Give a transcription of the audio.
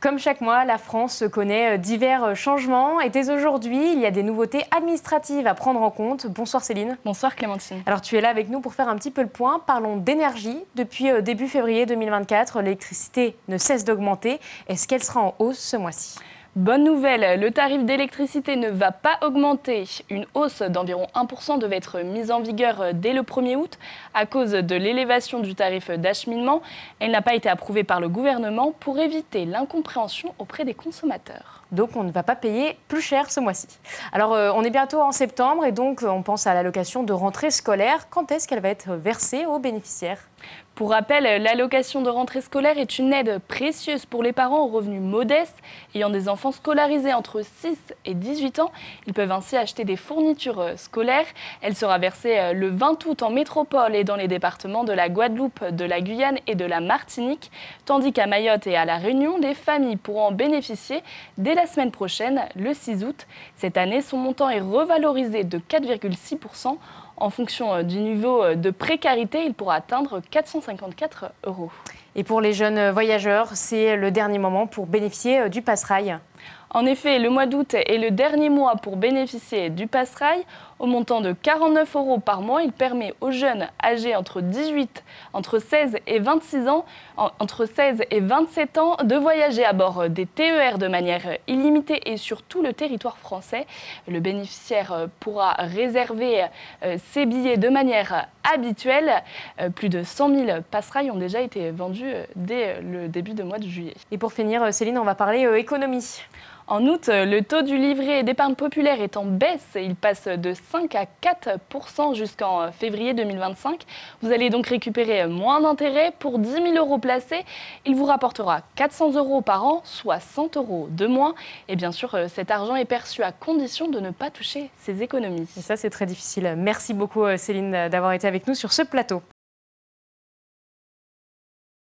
Comme chaque mois, la France connaît divers changements et dès aujourd'hui, il y a des nouveautés administratives à prendre en compte. Bonsoir Céline. Bonsoir Clémentine. Alors tu es là avec nous pour faire un petit peu le point. Parlons d'énergie. Depuis début février 2024, l'électricité ne cesse d'augmenter. Est-ce qu'elle sera en hausse ce mois-ci ? Bonne nouvelle, le tarif d'électricité ne va pas augmenter. Une hausse d'environ 1% devait être mise en vigueur dès le 1er août à cause de l'élévation du tarif d'acheminement. Elle n'a pas été approuvée par le gouvernement pour éviter l'incompréhension auprès des consommateurs. Donc on ne va pas payer plus cher ce mois-ci. Alors on est bientôt en septembre et donc on pense à l'allocation de rentrée scolaire. Quand est-ce qu'elle va être versée aux bénéficiaires ? Pour rappel, l'allocation de rentrée scolaire est une aide précieuse pour les parents aux revenus modestes ayant des enfants scolarisés entre 6 et 18 ans. Ils peuvent ainsi acheter des fournitures scolaires. Elle sera versée le 20 août en métropole et dans les départements de la Guadeloupe, de la Guyane et de la Martinique, tandis qu'à Mayotte et à La Réunion, les familles pourront en bénéficier dès la semaine prochaine, le 6 août. Cette année, son montant est revalorisé de 4,6%. En fonction du niveau de précarité, il pourra atteindre 454 €. Et pour les jeunes voyageurs, c'est le dernier moment pour bénéficier du Pass-Rail. En effet, le mois d'août est le dernier mois pour bénéficier du Pass-Rail. Au montant de 49 € par mois, il permet aux jeunes âgés entre 16 et 26 ans, entre 16 et 27 ans de voyager à bord des TER de manière illimitée et sur tout le territoire français. Le bénéficiaire pourra réserver ses billets de manière habituelle. Plus de 100 000 Pass-Rail ont déjà été vendus dès le début du mois de juillet. Et pour finir, Céline, on va parler économie. En août, le taux du livret d'épargne populaire est en baisse. Il passe de 5 à 4% jusqu'en février 2025. Vous allez donc récupérer moins d'intérêts. Pour 10 000 € placés, il vous rapportera 400 € par an, soit 100 € de moins. Et bien sûr, cet argent est perçu à condition de ne pas toucher ses économies. Et ça, c'est très difficile. Merci beaucoup, Céline, d'avoir été avec nous sur ce plateau.